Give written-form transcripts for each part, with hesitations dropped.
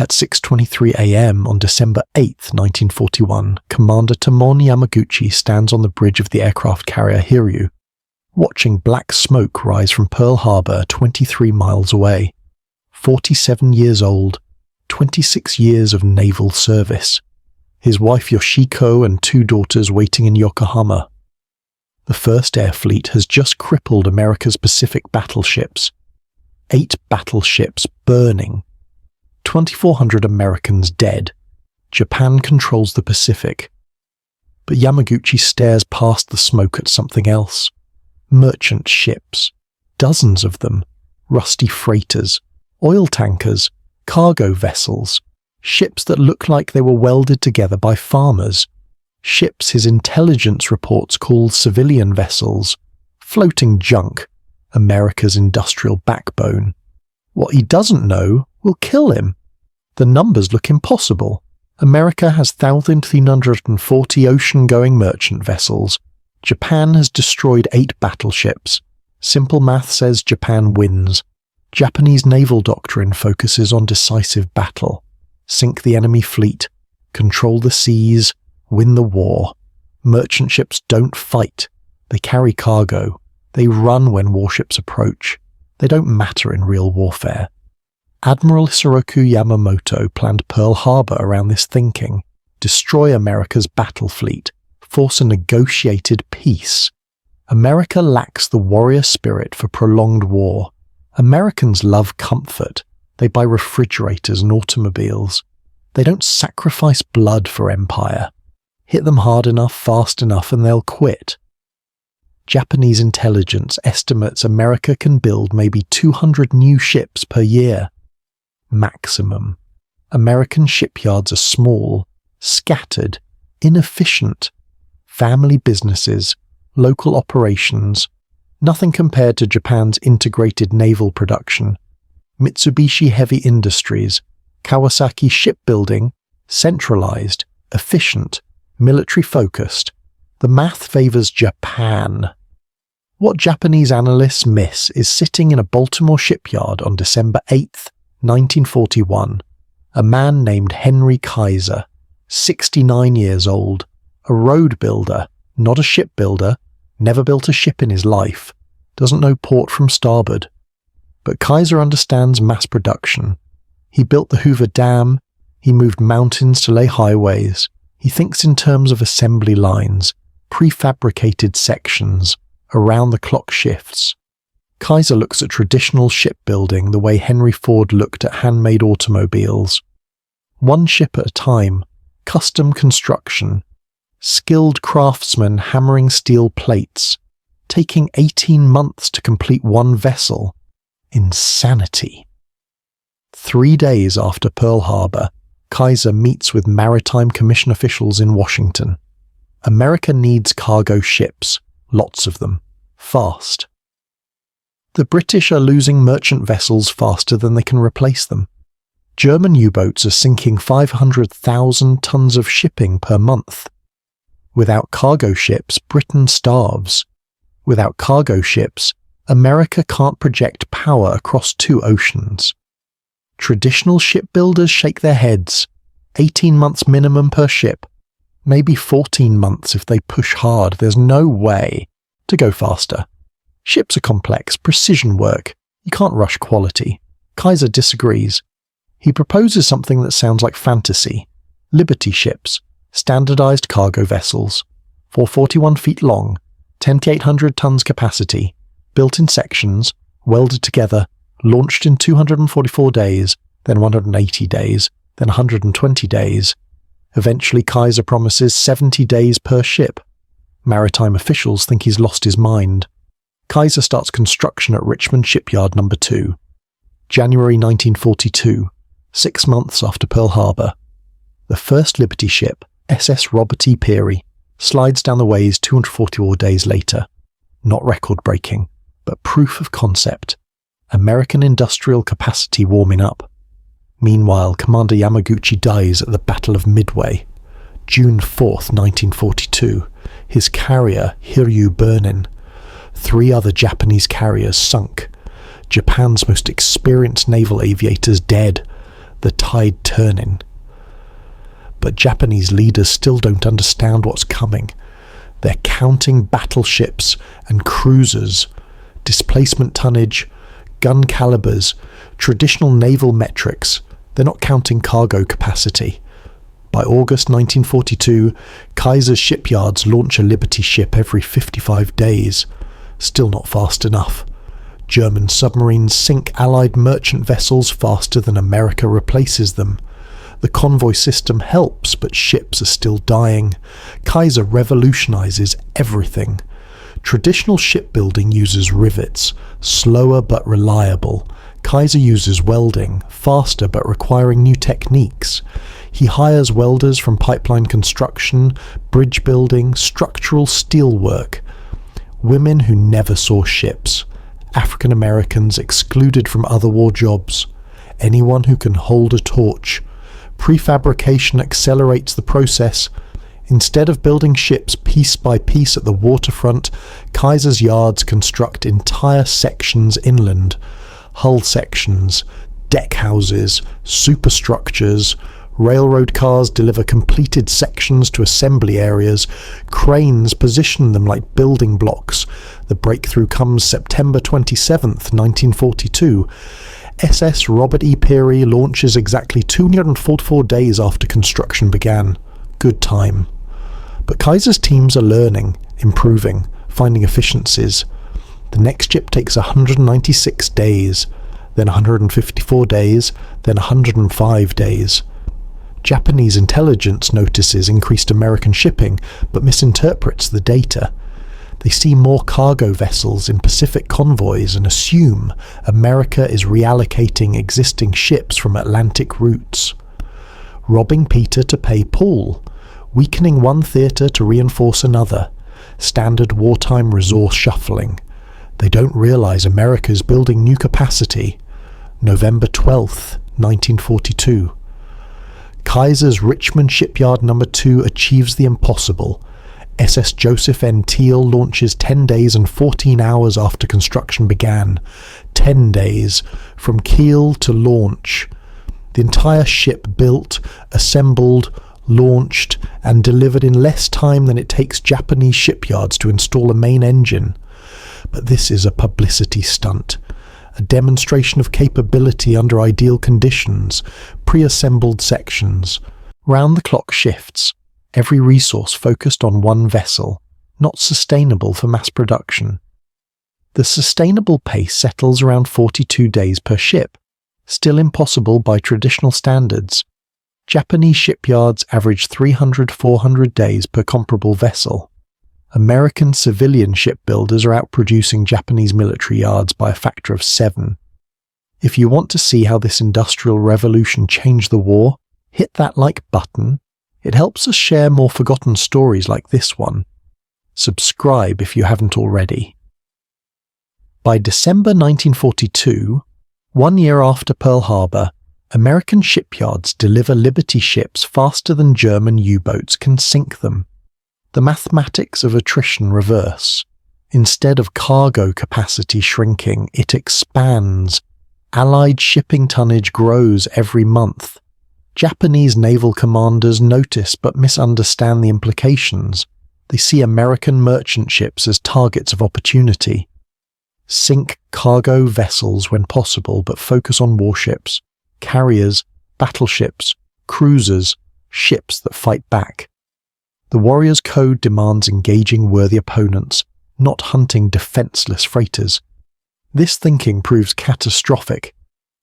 At 6:23 a.m. on December 8, 1941, Commander Tomomi Yamaguchi stands on the bridge of the aircraft carrier Hiryu, watching black smoke rise from Pearl Harbor 23 miles away. 47 years old, 26 years of naval service. His wife Yoshiko and 2 daughters waiting in Yokohama. The First Air Fleet has just crippled America's Pacific battleships. 8 battleships burning. 2,400 Americans dead. Japan controls the Pacific. But Yamaguchi stares past the smoke at something else. Merchant ships. Dozens of them. Rusty freighters. Oil tankers. Cargo vessels. Ships that look like they were welded together by farmers. Ships his intelligence reports called civilian vessels. Floating junk. America's industrial backbone. What he doesn't know will kill him. The numbers look impossible. America has 1,340 ocean-going merchant vessels. Japan has destroyed 8 battleships. Simple math says Japan wins. Japanese naval doctrine focuses on decisive battle. Sink the enemy fleet. Control the seas. Win the war. Merchant ships don't fight. They carry cargo. They run when warships approach. They don't matter in real warfare. Admiral Isoroku Yamamoto planned Pearl Harbor around this thinking. Destroy America's battle fleet. Force a negotiated peace. America lacks the warrior spirit for prolonged war. Americans love comfort. They buy refrigerators and automobiles. They don't sacrifice blood for empire. Hit them hard enough, fast enough, and they'll quit. Japanese intelligence estimates America can build maybe 200 new ships per year. Maximum. American shipyards are small, scattered, inefficient. Family businesses, local operations, nothing compared to Japan's integrated naval production. Mitsubishi Heavy Industries, Kawasaki Shipbuilding, centralized, efficient, military-focused. The math favors Japan. What Japanese analysts miss is sitting in a Baltimore shipyard on December 8, 1941, a man named Henry Kaiser, 69 years old, a road builder, not a shipbuilder, never built a ship in his life, doesn't know port from starboard. But Kaiser understands mass production. He built the Hoover Dam, he moved mountains to lay highways, he thinks in terms of assembly lines, prefabricated sections, around-the-clock shifts. Kaiser looks at traditional shipbuilding the way Henry Ford looked at handmade automobiles. One ship at a time, custom construction, skilled craftsmen hammering steel plates, taking 18 months to complete one vessel. Insanity. 3 days after Pearl Harbor, Kaiser meets with Maritime Commission officials in Washington. America needs cargo ships, lots of them, fast. The British are losing merchant vessels faster than they can replace them. German U-boats are sinking 500,000 tons of shipping per month. Without cargo ships, Britain starves. Without cargo ships, America can't project power across 2 oceans. Traditional shipbuilders shake their heads. 18 months minimum per ship. Maybe 14 months if they push hard. There's no way to go faster. Ships are complex, precision work. You can't rush quality. Kaiser disagrees. He proposes something that sounds like fantasy. Liberty ships, standardized cargo vessels, 441 feet long, 10 to 800 tons capacity, built in sections, welded together, launched in 244 days, then 180 days, then 120 days. Eventually Kaiser promises 70 days per ship. Maritime officials think he's lost his mind. Kaiser starts construction at Richmond Shipyard No. 2. January 1942, 6 months after Pearl Harbor. The first Liberty ship, SS Robert E. Peary, slides down the ways 244 days later. Not record-breaking, but proof of concept. American industrial capacity warming up. Meanwhile, Commander Yamaguchi dies at the Battle of Midway. June 4th, 1942, his carrier Hiryu burning. 3 other Japanese carriers sunk. Japan's most experienced naval aviators dead. the tide turning. But Japanese leaders still don't understand what's coming. They're counting battleships and cruisers, displacement tonnage, gun calibers, traditional naval metrics. They're not counting cargo capacity. By August 1942, Kaiser's shipyards launch a Liberty ship every 55 days. Still not fast enough. German submarines sink Allied merchant vessels faster than America replaces them. The convoy system helps, but ships are still dying. Kaiser revolutionizes everything. Traditional shipbuilding uses rivets, slower but reliable. Kaiser uses welding, faster but requiring new techniques. He hires welders from pipeline construction, bridge building, structural steel work. Women who never saw ships. African Americans excluded from other war jobs. Anyone who can hold a torch. Prefabrication accelerates the process. Instead of building ships piece by piece at the waterfront, Kaiser's yards construct entire sections inland. Hull sections, deck houses, superstructures. Railroad cars deliver completed sections to assembly areas. Cranes position them like building blocks. The breakthrough comes September 27th, 1942. SS Robert E. Peary launches exactly 244 days after construction began. Good time. But Kaiser's teams are learning, improving, finding efficiencies. The next ship takes 196 days, then 154 days, then 105 days. Japanese intelligence notices increased American shipping, but misinterprets the data. They see more cargo vessels in Pacific convoys and assume America is reallocating existing ships from Atlantic routes. Robbing Peter to pay Paul, weakening one theatre to reinforce another. Standard wartime resource shuffling. They don't realize America is building new capacity. November 12th, 1942. Kaiser's Richmond Shipyard No. 2 achieves the impossible. SS Joseph N. Teal launches 10 days and 14 hours after construction began. 10 days, from keel to launch. The entire ship built, assembled, launched, and delivered in less time than it takes Japanese shipyards to install a main engine. But this is a publicity stunt. A demonstration of capability under ideal conditions, pre-assembled sections, round-the-clock shifts, every resource focused on one vessel, not sustainable for mass production. The sustainable pace settles around 42 days per ship, still impossible by traditional standards. Japanese shipyards average 300-400 days per comparable vessel. American civilian shipbuilders are outproducing Japanese military yards by a factor of 7. If you want to see how this industrial revolution changed the war, hit that like button. It helps us share more forgotten stories like this one. Subscribe if you haven't already. By December 1942, 1 year after Pearl Harbor, American shipyards deliver Liberty ships faster than German U-boats can sink them. The mathematics of attrition reverse. Instead of cargo capacity shrinking, it expands. Allied shipping tonnage grows every month. Japanese naval commanders notice but misunderstand the implications. They see American merchant ships as targets of opportunity. Sink cargo vessels when possible, but focus on warships, carriers, battleships, cruisers, ships that fight back. The Warriors Code demands engaging worthy opponents, not hunting defenseless freighters. This thinking proves catastrophic.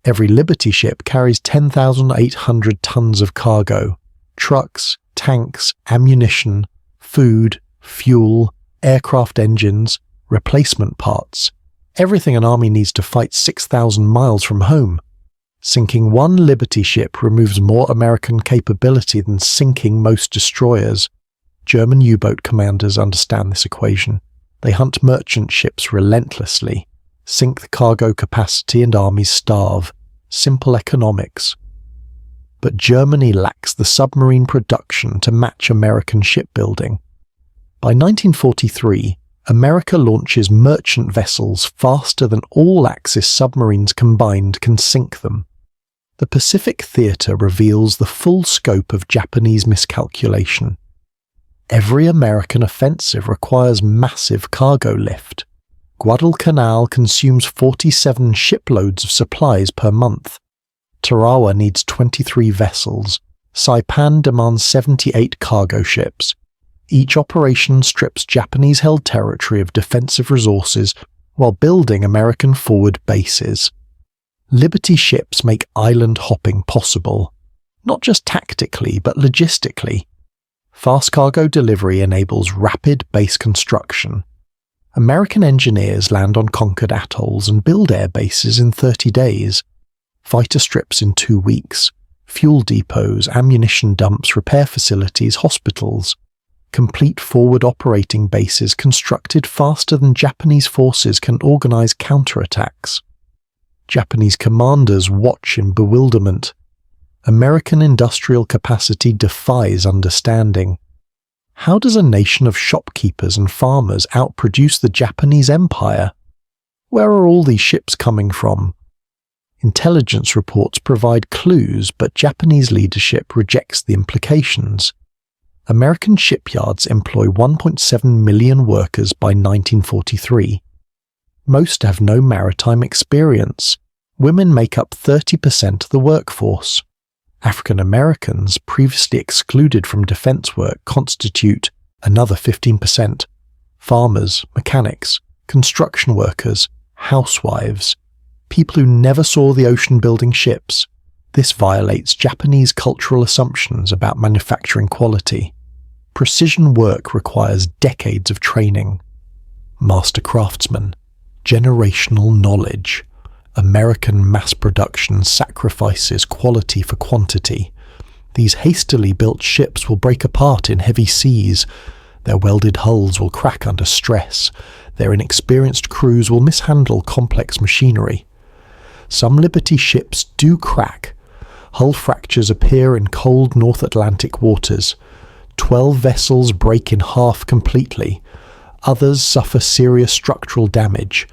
Every Liberty ship carries 10,800 tons of cargo, trucks, tanks, ammunition, food, fuel, aircraft engines, replacement parts, everything an army needs to fight 6,000 miles from home. Sinking one Liberty ship removes more American capability than sinking most destroyers. German U-boat commanders understand this equation. They hunt merchant ships relentlessly, sink the cargo capacity and armies starve. Simple economics. But Germany lacks the submarine production to match American shipbuilding. By 1943, America launches merchant vessels faster than all Axis submarines combined can sink them. The Pacific Theatre reveals the full scope of Japanese miscalculation. Every American offensive requires massive cargo lift. Guadalcanal consumes 47 shiploads of supplies per month. Tarawa needs 23 vessels. Saipan demands 78 cargo ships. Each operation strips Japanese-held territory of defensive resources while building American forward bases. Liberty ships make island hopping possible, not just tactically but logistically. Fast cargo delivery enables rapid base construction. American engineers land on conquered atolls and build air bases in 30 days, fighter strips in 2 weeks, fuel depots, ammunition dumps, repair facilities, hospitals. Complete forward operating bases constructed faster than Japanese forces can organize counterattacks. Japanese commanders watch in bewilderment. American industrial capacity defies understanding. How does a nation of shopkeepers and farmers outproduce the Japanese empire? Where are all these ships coming from? Intelligence reports provide clues, but Japanese leadership rejects the implications. American shipyards employ 1.7 million workers by 1943. Most have no maritime experience. Women make up 30% of the workforce. African Americans, previously excluded from defense work, constitute another 15%. Farmers, mechanics, construction workers, housewives, people who never saw the ocean building ships. This violates Japanese cultural assumptions about manufacturing quality. Precision work requires decades of training. Master craftsmen, generational knowledge. American mass production sacrifices quality for quantity. These hastily built ships will break apart in heavy seas. Their welded hulls will crack under stress. Their inexperienced crews will mishandle complex machinery. Some Liberty ships do crack. Hull fractures appear in cold North Atlantic waters. 12 vessels break in half completely. Others suffer serious structural damage.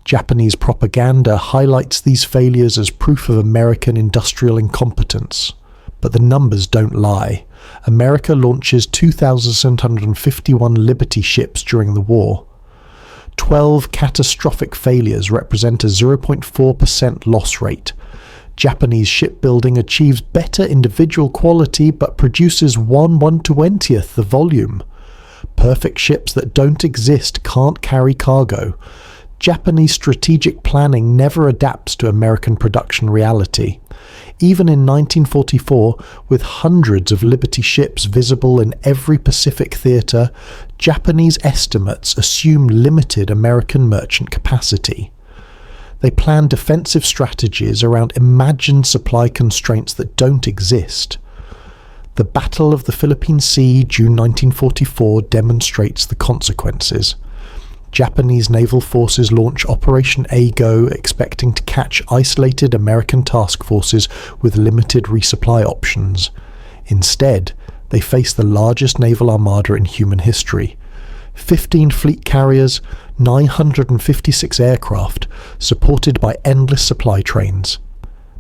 Japanese propaganda highlights these failures as proof of American industrial incompetence. But the numbers don't lie. America launches 2,751 Liberty ships during the war. 12 catastrophic failures represent a 0.4% loss rate. Japanese shipbuilding achieves better individual quality but produces 1/120th the volume. Perfect ships that don't exist can't carry cargo. Japanese strategic planning never adapts to American production reality. Even in 1944, with hundreds of Liberty ships visible in every Pacific theatre, Japanese estimates assume limited American merchant capacity. They plan defensive strategies around imagined supply constraints that don't exist. The Battle of the Philippine Sea, June 1944, demonstrates the consequences. Japanese naval forces launch Operation A-Go, expecting to catch isolated American task forces with limited resupply options. Instead, they face the largest naval armada in human history. 15 fleet carriers, 956 aircraft, supported by endless supply trains.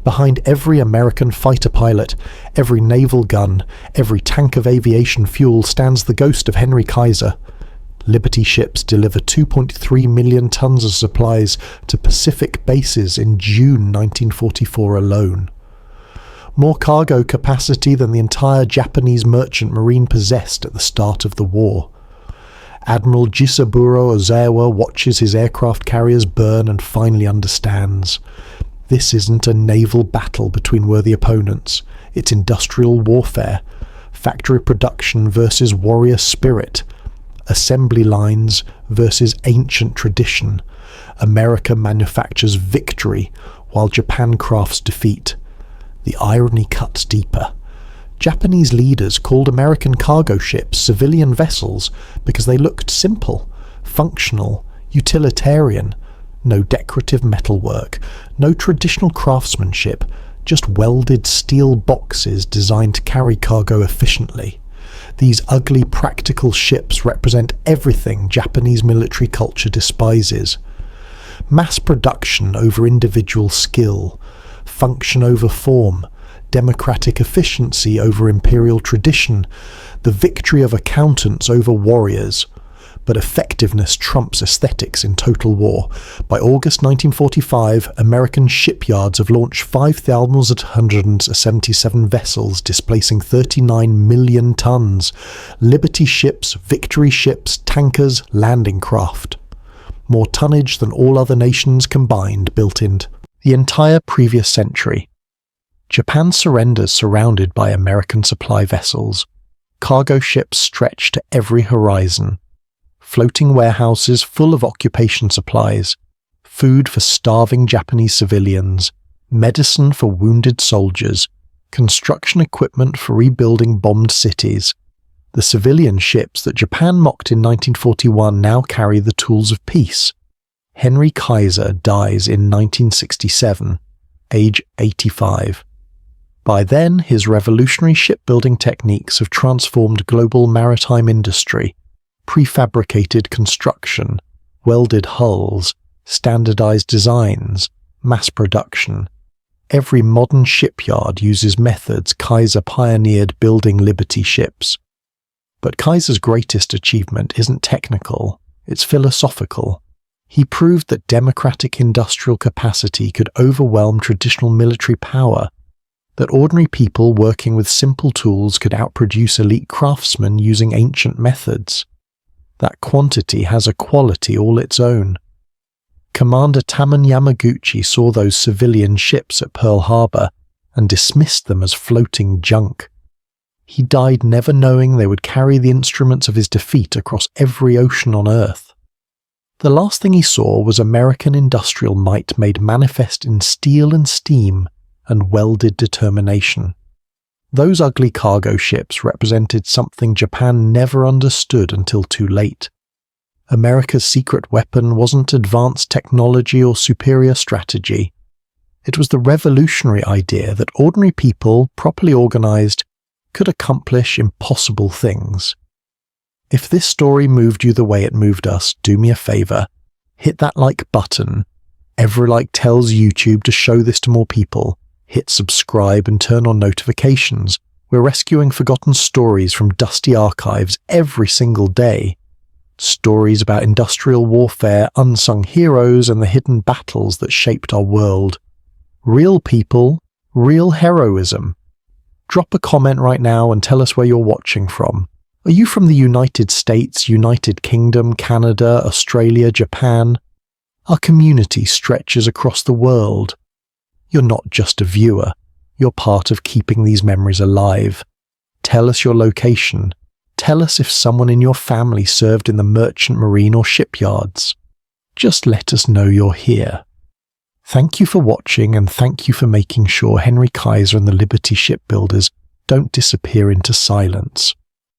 Behind every American fighter pilot, every naval gun, every tank of aviation fuel stands the ghost of Henry Kaiser. Liberty ships deliver 2.3 million tons of supplies to Pacific bases in June 1944 alone. More cargo capacity than the entire Japanese merchant marine possessed at the start of the war. Admiral Jisaburo Ozawa watches his aircraft carriers burn and finally understands. This isn't a naval battle between worthy opponents. It's industrial warfare. Factory production versus warrior spirit. Assembly lines versus ancient tradition. America manufactures victory while Japan crafts defeat. The irony cuts deeper. Japanese leaders called American cargo ships civilian vessels because they looked simple, functional, utilitarian. No decorative metalwork, no traditional craftsmanship, just welded steel boxes designed to carry cargo efficiently. These ugly practical ships represent everything Japanese military culture despises. Mass production over individual skill, function over form, democratic efficiency over imperial tradition, the victory of accountants over warriors. But effectiveness trumps aesthetics in total war. By August 1945, American shipyards have launched 5,177 vessels, displacing 39 million tons. Liberty ships, victory ships, tankers, landing craft. More tonnage than all other nations combined built into the entire previous century. Japan surrenders surrounded by American supply vessels. Cargo ships stretch to every horizon. Floating warehouses full of occupation supplies, food for starving Japanese civilians, medicine for wounded soldiers, construction equipment for rebuilding bombed cities. The civilian ships that Japan mocked in 1941 now carry the tools of peace. Henry Kaiser dies in 1967, age 85. By then, his revolutionary shipbuilding techniques have transformed global maritime industry. Prefabricated construction, welded hulls, standardized designs, mass production. Every modern shipyard uses methods Kaiser pioneered building Liberty ships. But Kaiser's greatest achievement isn't technical, it's philosophical. He proved that democratic industrial capacity could overwhelm traditional military power, that ordinary people working with simple tools could outproduce elite craftsmen using ancient methods. That quantity has a quality all its own. Commander Taman Yamaguchi saw those civilian ships at Pearl Harbor and dismissed them as floating junk. He died never knowing they would carry the instruments of his defeat across every ocean on Earth. The last thing he saw was American industrial might made manifest in steel and steam and welded determination. Those ugly cargo ships represented something Japan never understood until too late. America's secret weapon wasn't advanced technology or superior strategy. It was the revolutionary idea that ordinary people, properly organized, could accomplish impossible things. If this story moved you the way it moved us, do me a favor. Hit that like button. Every like tells YouTube to show this to more people. Hit subscribe and turn on notifications. We're rescuing forgotten stories from dusty archives every single day. Stories about industrial warfare, unsung heroes, and the hidden battles that shaped our world. Real people, real heroism. Drop a comment right now and tell us where you're watching from. Are you from the United States, United Kingdom, Canada, Australia, Japan? Our community stretches across the world. You're not just a viewer, you're part of keeping these memories alive. Tell us your location. Tell us if someone in your family served in the merchant marine or shipyards. Just let us know you're here. Thank you for watching, and thank you for making sure Henry Kaiser and the Liberty shipbuilders don't disappear into silence.